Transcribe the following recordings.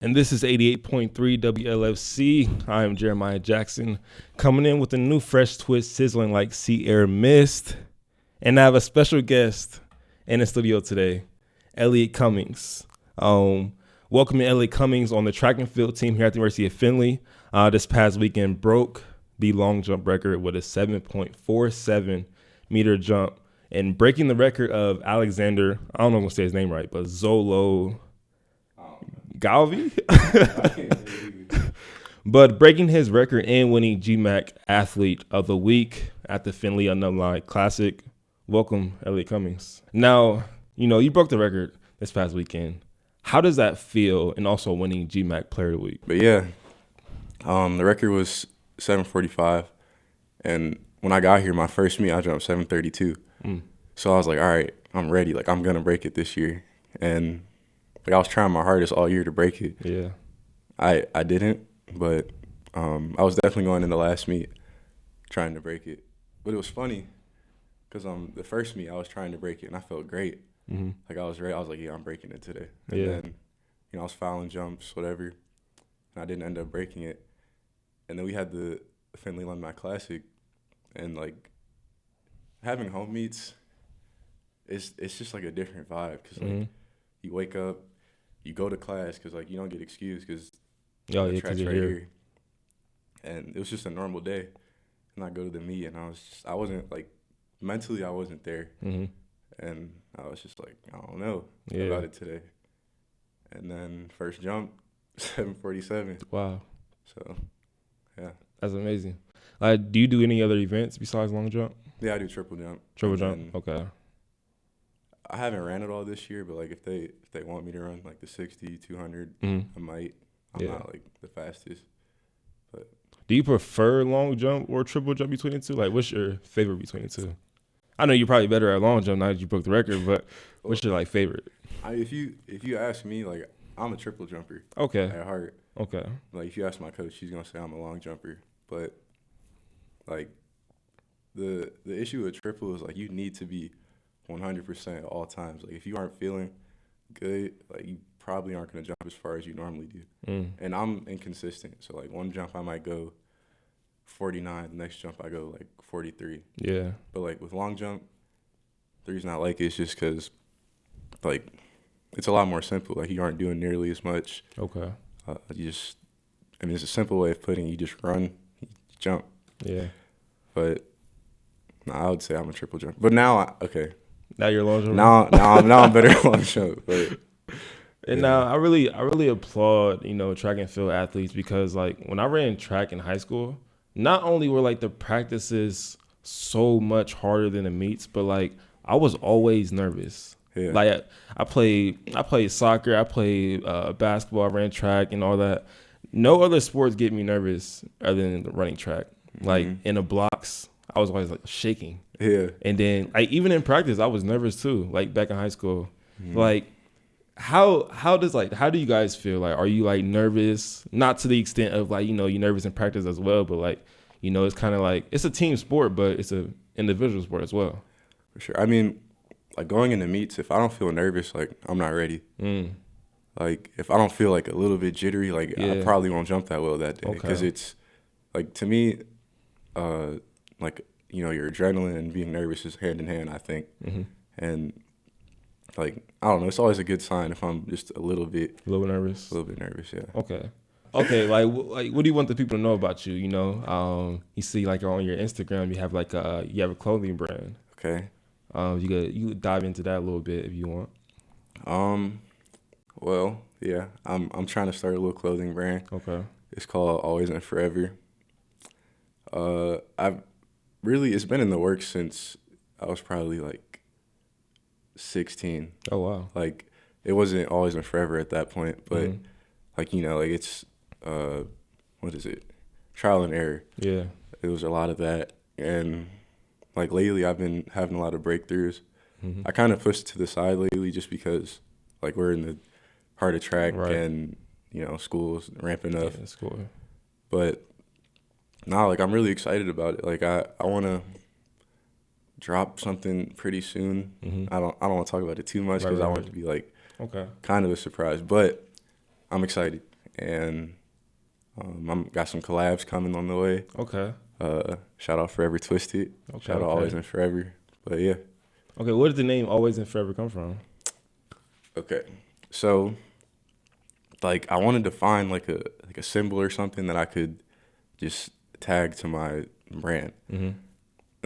And this is 88.3 WLFC. I am Jeremiah Jackson, coming in with a new fresh twist, sizzling like sea air mist. And I have a special guest in the studio today, Eliot Cummings. Welcoming Eliot Cummings on the track and field team here at the University of Findlay. This past weekend broke the long jump record with a 7.47 meter jump and breaking the record of Alexander, I don't know if I'm going to say his name right, but Zolo Galvi, but breaking his record and winning GMAC Athlete of the Week at the Findlay Alumni Classic. Welcome, Eliot Cummings. Now, you broke the record this past weekend. How does that feel, and also winning GMAC Player of the Week? But yeah, the record was 7:45, and when I got here, my first meet, I jumped 7:32. So I was like, all right, I'm ready. Like, I'm gonna break it this year, and I was trying my hardest all year to break it. Yeah. I didn't, but I was definitely going in the last meet trying to break it. But it was funny because the first meet I was trying to break it and I felt great. Mm-hmm. Like I was ready. I was like, yeah, I'm breaking it today. And then, I was fouling jumps, whatever, and I didn't end up breaking it. And then we had the Findlay Alumni Classic, and like having home meets, it's just like a different vibe because like you wake up. You go to class because, like, you don't get excused because the track's right here. And it was just a normal day. And I go to the meet, and I wasn't, like, mentally I wasn't there. Mm-hmm. And I was just like, I don't know about it today. And then first jump, 7:47. Wow. So, yeah. That's amazing. Do you do any other events besides long jump? Yeah, I do triple jump. Triple jump? Okay. I haven't ran it all this year, but like if they want me to run like the 60, 200, I might. I'm not like the fastest. But do you prefer long jump or triple jump between the two? Like, what's your favorite between the two? I know you're probably better at long jump now that you broke the record, but what's your like favorite? If you ask me, like I'm a triple jumper. Okay. At heart. Okay. Like if you ask my coach, she's gonna say I'm a long jumper. But like the issue with triple is like you need to be 100% at all times. Like if you aren't feeling good, like you probably aren't going to jump as far as you normally do. And I'm inconsistent. So like one jump I might go 49, the next jump I go like 43. Yeah. But like with long jump, the reason I like it is just because like it's a lot more simple. Like you aren't doing nearly as much. Okay. It's a simple way of putting it. You just run, you jump. Yeah. But no, I would say I'm a triple jumper. But now, Now you're a long jumper? Now I'm better at long jump. But, and now I really applaud, track and field athletes because like when I ran track in high school, not only were like the practices so much harder than the meets, but like I was always nervous. Yeah. Like I played soccer, I played basketball, I ran track and all that. No other sports get me nervous other than running track. Like in the blocks, I was always like shaking. Yeah. And then like even in practice, I was nervous too, like back in high school. Like how do you guys feel? Like are you like nervous? Not to the extent of like, you're nervous in practice as well, but like, it's kind of like it's a team sport, but it's a individual sport as well. For sure. I mean, like going into meets, if I don't feel nervous, like I'm not ready. Like if I don't feel like a little bit jittery, like I probably won't jump that well that day because it's like to me, like your adrenaline and being nervous is hand in hand, I think. And like I don't know, it's always a good sign if I'm just a little bit nervous. Yeah. Okay. Like what do you want the people to know about you? You see like on your Instagram, you have like you have a clothing brand. Okay. You could dive into that a little bit if you want. Well, yeah, I'm trying to start a little clothing brand. Okay. It's called Always and Forever. It's been in the works since I was probably like 16. Oh wow. Like it wasn't Always and Forever at that point, but like like it's what is it? Trial and error. Yeah. It was a lot of that, and like lately I've been having a lot of breakthroughs. I kind of pushed it to the side lately just because like we're in the heart of track and school's ramping up. Yeah, school. But no, like I'm really excited about it. Like I want to drop something pretty soon. I don't want to talk about it too much because I want it to be like kind of a surprise. But I'm excited. and I'm got some collabs coming on the way. Okay. Shout out Forever Twisted. Okay. Shout out Always and Forever. But yeah. Okay, where did the name Always and Forever come from? Okay, so like I wanted to find like a symbol or something that I could just tag to my brand, Mm-hmm.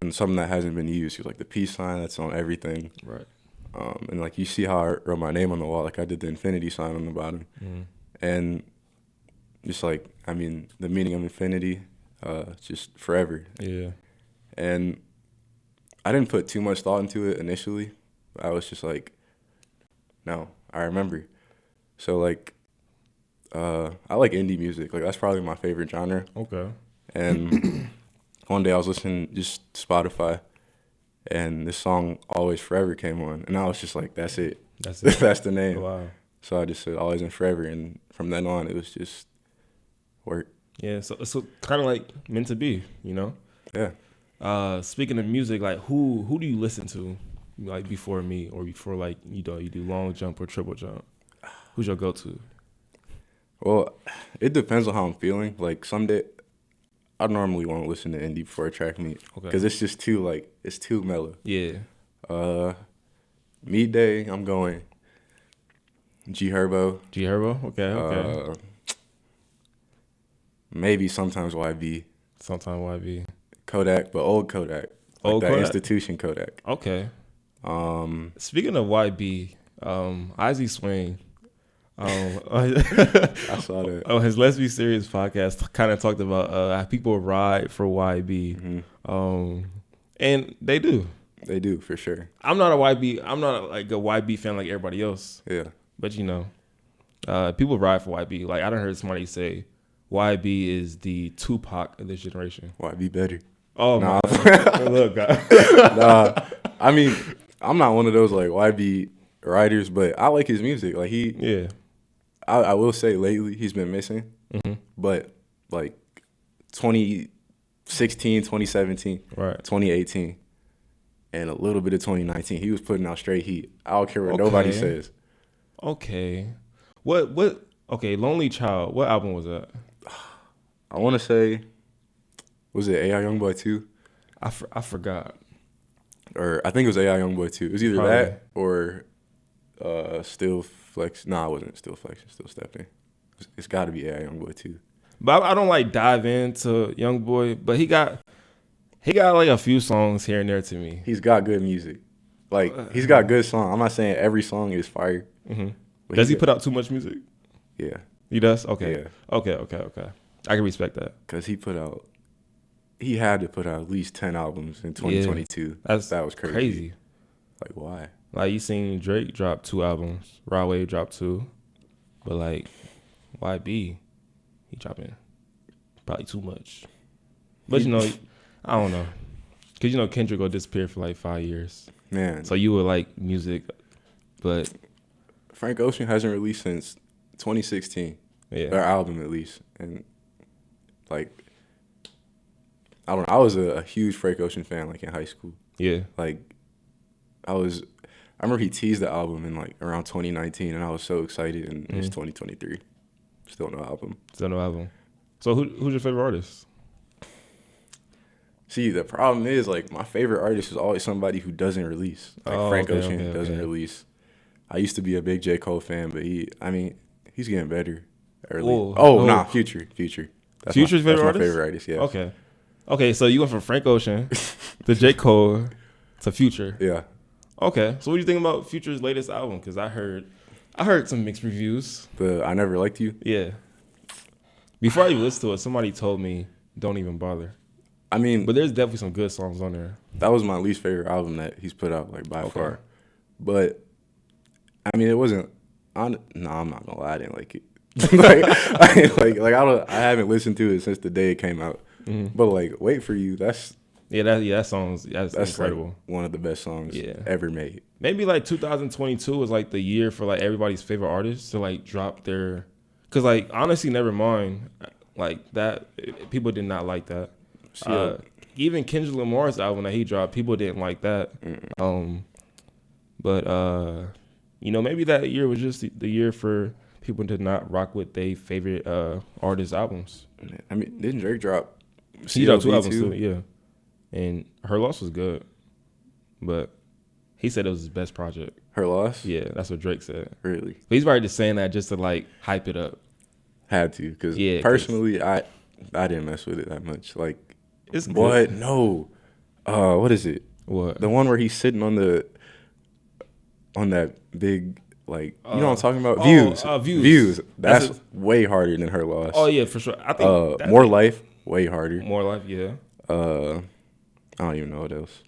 and something that hasn't been used. Like the peace sign that's on everything, Right. and like you see how I wrote my name on the wall. Like I did the infinity sign on the bottom, Mm-hmm. and just like I mean the meaning of infinity, just forever. Yeah. And I didn't put too much thought into it initially. I was just like, no, I remember. So like, I like indie music. Like that's probably my favorite genre. Okay. And one day I was listening just Spotify, and this song Always Forever came on, and I was just like, that's it. That's it. That's the name. Wow. So I just said Always and Forever, and from then on it was just work. Yeah. So kind of like meant to be, you know. Yeah. Speaking of music, like who do you listen to, like before me or before like you do long jump or triple jump? Who's your go-to? Well, it depends on how I'm feeling. Like someday, I normally want to listen to indie before a track meet because it's just it's too mellow. Yeah. Meet day, I'm going G Herbo. G Herbo. Okay. Maybe sometimes YB. Sometime YB. Kodak, but old Kodak. Like Old that Kodak? institution Kodak. Okay. Speaking of YB, Izzy Swing. I saw that. On his Let's Be Serious podcast, kind of talked about how people ride for YB, and they do. They do for sure. I'm not like a YB fan like everybody else. Yeah. But you know, people ride for YB. Like I done heard somebody say, YB is the Tupac of this generation. YB better. Oh Nah. my! Look, Nah, I mean, I'm not one of those like YB writers, but I like his music. Like yeah. I will say lately he's been missing, but like 2016, 2017, Right. 2018, and a little bit of 2019, he was putting out straight heat. I don't care what nobody says. Okay. What? Okay, Lonely Child. What album was that? I want to say, was it AI Youngboy 2? I forgot. Or I think it was AI Youngboy 2. It was either Probably. that or Still Flex. Nah, it wasn't Still Flexing, Still Stepping. It's got to be AI Youngboy 2. But I don't like dive into Youngboy, but he got like a few songs here and there to me. He's got good music. Like, he's got good songs. I'm not saying every song is fire. But Does he put out too much music? Yeah. He does? Okay. Yeah. Okay. I can respect that. Because he had to put out at least 10 albums in 2022. Yeah, that was crazy. Like, why? Like, you seen Drake drop 2 albums. Rod Wave dropped 2. But, like, YB, he dropping probably too much. But, you know, I don't know. Because, you know, Kendrick will disappear for, like, 5 years. Man. So you would like music, but... Frank Ocean hasn't released since 2016. Yeah. Their album, at least. And, like, I don't know. I was a huge Frank Ocean fan, like, in high school. Yeah. Like, I remember he teased the album in, like, around 2019, and I was so excited, and it's 2023. Still no album. So who's your favorite artist? See, the problem is, like, my favorite artist is always somebody who doesn't release. Like, Frank Ocean doesn't release. I used to be a big J. Cole fan, but he's getting better early. Future. That's Future's favorite my artist? favorite artist, yeah. Okay, so you went from Frank Ocean to J. Cole to Future. Yeah. Okay, so what do you think about Future's latest album? Because I heard some mixed reviews. The I Never Liked You? Yeah. Before I even listened to it, somebody told me don't even bother. I mean, but there's definitely some good songs on there. That was my least favorite album that he's put out, like, by far. But I mean, it wasn't. I'm not gonna lie, I didn't like it. I haven't listened to it since the day it came out. But like, Wait For You, that's incredible. Like one of the best songs ever made. Maybe like 2022 was like the year for like everybody's favorite artists to like drop their, because like honestly, Nevermind, like that people did not like that. Even Kendrick Lamar's album that he dropped, people didn't like that. But you know, maybe that year was just the year for people did not rock with their favorite artist albums. I mean, didn't Drake drop? He dropped 2 albums too, yeah. And Her Loss was good, but he said it was his best project. Her Loss? Yeah, that's what Drake said. Really? But he's probably just saying that just to like hype it up. Had to, because personally, I didn't mess with it that much. Like, it's what? Good. No. What is it? What? The one where he's sitting on that big, like, you know what I'm talking about? Views. That's way harder than Her Loss. Oh yeah, for sure. I think More Life, way harder. More Life, yeah. I don't even know what else.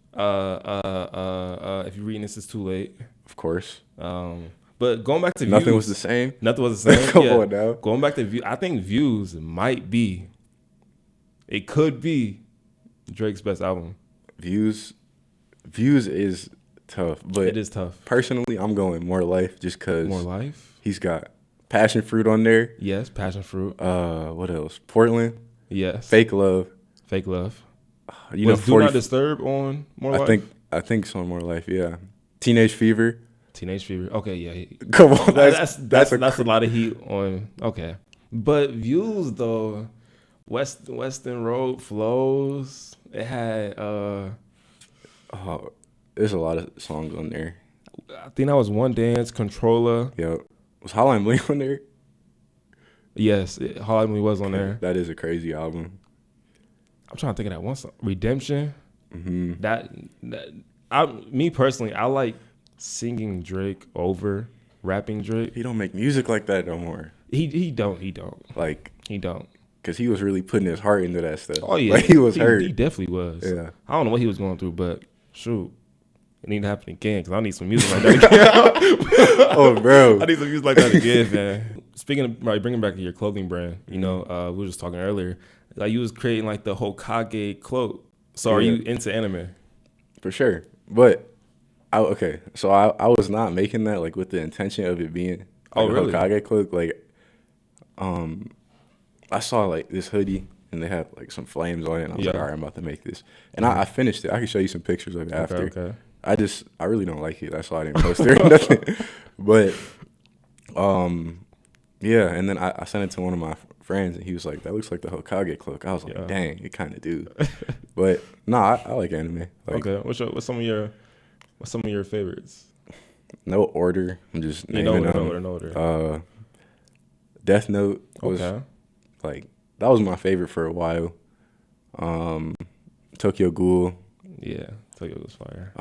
If you're reading this, it's too late. Of course. But going back to Views. Nothing was the same? Nothing was the same. Come on now. Going back to Views, I think Views it could be Drake's best album. Views is tough. But it is tough. Personally, I'm going More Life just because. More Life? He's got Passion Fruit on there. Yes, Passion Fruit. What else? Portland. Yes. Fake Love. You know, Do Not Disturb on More Life? I think so on More Life, yeah. Teenage Fever. Okay, yeah. Come on, that's a lot of heat on. Okay, but Views though, Western Road Flows. It had there's a lot of songs on there. I think that was One Dance, Controller. Yep. Was Hotline Bling on there? Yes, Hotline Bling was on there. That is a crazy album. I'm trying to think of that one song. Redemption. Mm-hmm. Me personally, I like singing Drake over rapping Drake. He don't make music like that no more. He don't. Like, he don't. Because he was really putting his heart into that stuff. Oh yeah, like, he was hurt. He definitely was. Yeah. I don't know what he was going through, but shoot, it need to happen again because I need some music like that again. Oh, bro, I need some music like that again, man. Speaking of bringing back to your clothing brand, you know, we were just talking earlier. Like you was creating like the Hokage cloak. So are you into anime? For sure, but I was not making that like with the intention of it being like really? a Hokage cloak. Like, I saw like this hoodie and they have like some flames on it. And I was like, all right, I'm about to make this, and I finished it. I can show you some pictures of it after. Okay. I really don't like it. That's why I didn't post it or nothing. But, yeah. And then I sent it to one of my friends, and he was like, "That looks like the Hokage cloak." I was like, "Dang, it kind of do." But nah, I like anime. Like, okay, what's some of your favorites? No order. I'm just naming them. No order. Death Note was like that was my favorite for a while. Tokyo Ghoul. Yeah, Tokyo was fire.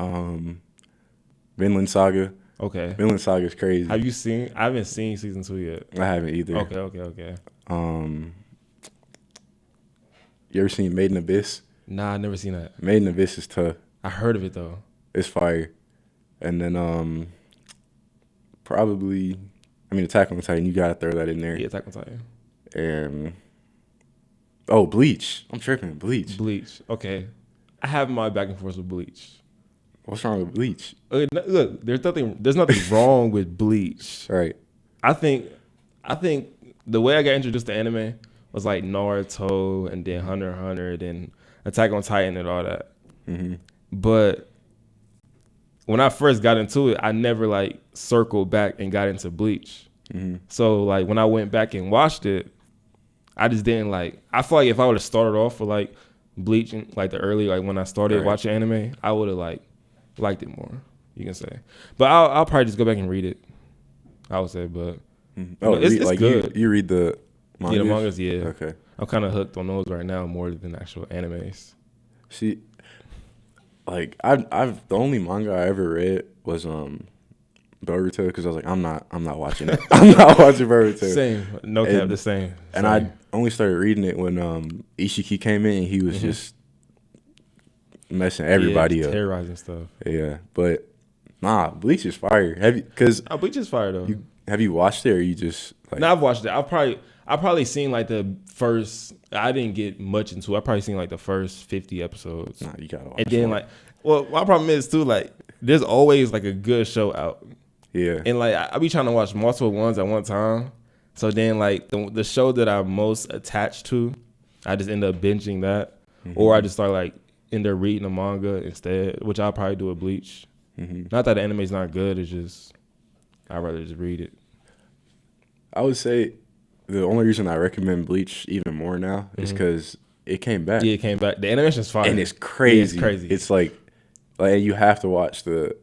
Vinland Saga. Okay. Vinland Saga is crazy. Have you seen? I haven't seen season 2 yet. I haven't either. Okay. You ever seen Made in Abyss? Nah, I never seen that. Made in Abyss is tough. I heard of it though. It's fire. And then probably, Attack on Titan. You gotta throw that in there. Yeah, Attack on Titan. And Bleach. I'm tripping. Bleach. Okay. I have my back and forth with Bleach. What's wrong with Bleach? Look, there's nothing wrong with Bleach. Right. I think the way I got introduced to anime was like Naruto and then Hunter x Hunter, then Attack on Titan and all that. Mm-hmm. But when I first got into it, I never like circled back and got into Bleach. Mm-hmm. So like when I went back and watched it, I just didn't like. I feel like if I would have started off with like Bleach, like the early, like when I started watching anime, I would have like liked it more. You can say, but I'll probably just go back and read it. I would say, but it's like good. You read the mangas? Yeah, the mangas. Yeah. Okay. I'm kind of hooked on those right now more than actual animes. See, like I've the only manga I ever read was Boruto, because I was like, I'm not watching it. I'm not watching Boruto. Same, no cap, the same. And I only started reading it when Ishiki came in and he was just messing everybody up, terrorizing stuff. Yeah, but nah, Bleach is fire. Bleach is fire though. Have you watched it or you just like? No, I've watched it. I've probably seen like the first. I didn't get much into it. I probably seen like the first 50 episodes. Nah, you gotta watch. And then like, well, my problem is too like there's always like a good show out. Yeah. And like I be trying to watch multiple ones at one time. So then like the show that I'm most attached to, I just end up binging that, or I just start like end up reading a manga instead, which I'll probably do with Bleach. Not that the anime's not good. It's just I'd rather just read it. I would say the only reason I recommend Bleach even more now is because it came back. Yeah, it came back. The animation's fire. And it's crazy. Yeah, it's crazy. It's like you have to watch the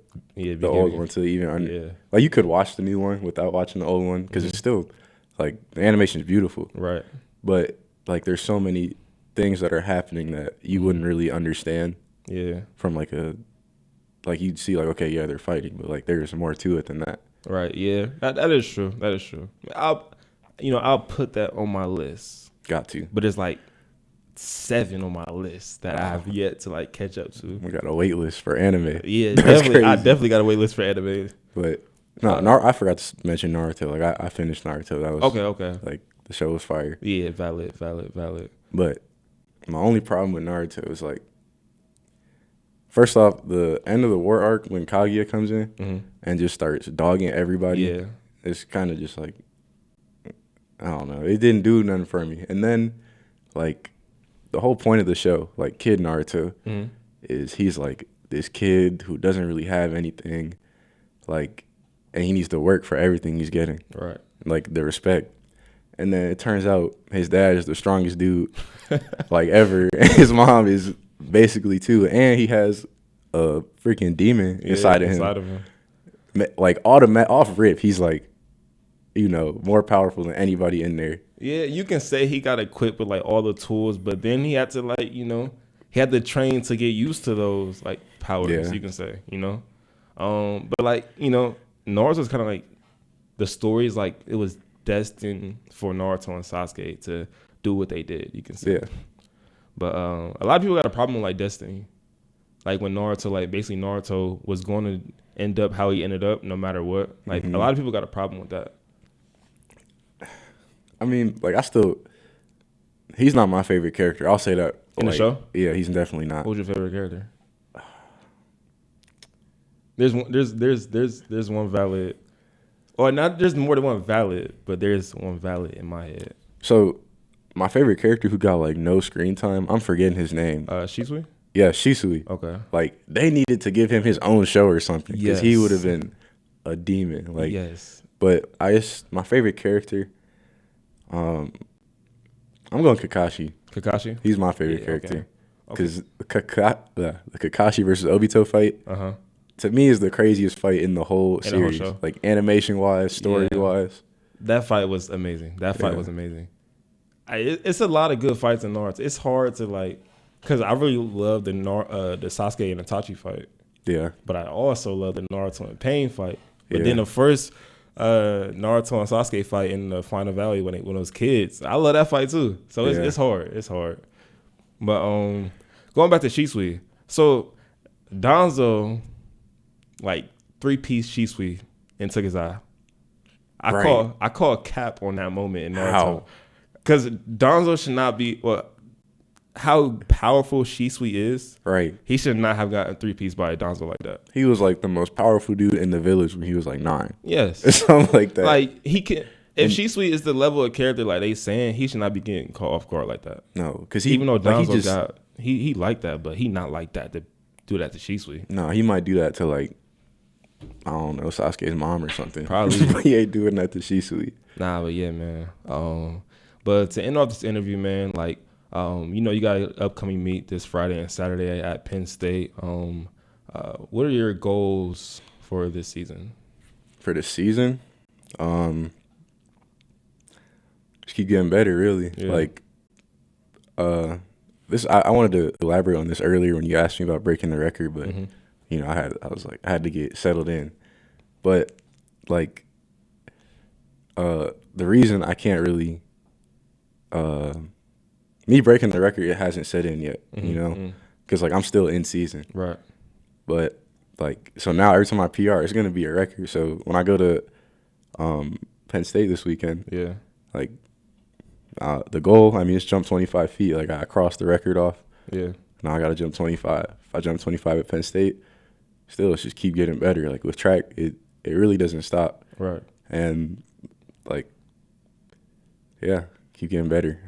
old one to even like you could watch the new one without watching the old one because it's still like the animation is beautiful. Right. But like there's so many things that are happening that you wouldn't really understand. Yeah. From like you'd see like, okay, yeah, they're fighting, but like there's more to it than that. Right. Yeah. That is true. That is true. I'll put that on my list. Got to. But it's like 7 on my list that I have yet to like catch up to. We got a wait list for anime. Yeah, definitely. I definitely got a wait list for anime. But no, I forgot to mention Naruto. Like I finished Naruto. That was okay. Like the show was fire. Yeah, valid. But my only problem with Naruto is like, first off, the end of the war arc when Kaguya comes in and just starts dogging everybody. Yeah, it's kind of just like, I don't know. It didn't do nothing for me. And then like the whole point of the show, like Kid Naruto, is he's like this kid who doesn't really have anything, like, and he needs to work for everything he's getting. Right. Like the respect. And then it turns out his dad is the strongest dude like ever. And his mom is basically too. And he has a freaking demon inside of him. Like off rip, he's like, more powerful than anybody in there. Yeah, you can say he got equipped with like all the tools, but then he had to like, he had to train to get used to those like powers, you can say, But like, Naruto's kind of like, the story's like, it was destined for Naruto and Sasuke to do what they did, you can say. Yeah. But a lot of people got a problem with like destiny. Like when Naruto, like basically Naruto was going to end up how he ended up no matter what. Like a lot of people got a problem with that. I mean, like he's not my favorite character. I'll say that. In the show? Yeah, he's definitely not. Who's your favorite character? There's one valid, or not. There's more than one valid, but there's one valid in my head. So, my favorite character who got like no screen time, I'm forgetting his name. Shisui? Yeah, Shisui. Okay. Like they needed to give him his own show or something because he would have been a demon. Like But my favorite character. I'm going Kakashi. Kakashi? He's my favorite character. Because the Kakashi versus Obito fight, to me, is the craziest fight in the whole series. The whole show. Like animation-wise, story-wise. That fight was amazing. It's a lot of good fights in Naruto. It's hard to like, because I really love the Sasuke and Itachi fight. Yeah. But I also love the Naruto and Pain fight. But then the first Naruto and Sasuke fight in the Final Valley when it was kids. I love that fight too. So it's hard. It's hard. But going back to Shisui. So Danzo, like 3-piece Shisui and took his eye. I call cap on that moment in Naruto. Because Danzo should not be how powerful Shisui is. Right. He should not have gotten 3-piece by Danzo like that. He was like the most powerful dude in the village when he was like 9. Yes. Or something like that. Like he can. If Shisui is the level of character like they saying, he should not be getting caught off guard like that. No, because even though Danzo he like that, but he not like that to do that to Shisui. No, he might do that to like, I don't know, Sasuke's mom or something. Probably. But he ain't doing that to Shisui. Nah, but yeah, man. But to end off this interview, man, like, you got an upcoming meet this Friday and Saturday at Penn State. What are your goals for this season? For this season? Just keep getting better, really. Yeah. Like, I wanted to elaborate on this earlier when you asked me about breaking the record, but I had to get settled in. But like, the reason I can't really, me breaking the record, it hasn't set in yet, because like I'm still in season. Right. But like, so now every time I PR, it's gonna be a record. So when I go to Penn State this weekend, like. The goal, it's jump 25 feet. Like, I crossed the record off. Yeah. Now I got to jump 25. If I jump 25 at Penn State, still, it's just keep getting better. Like, with track, it really doesn't stop. Right. And, like, keep getting better.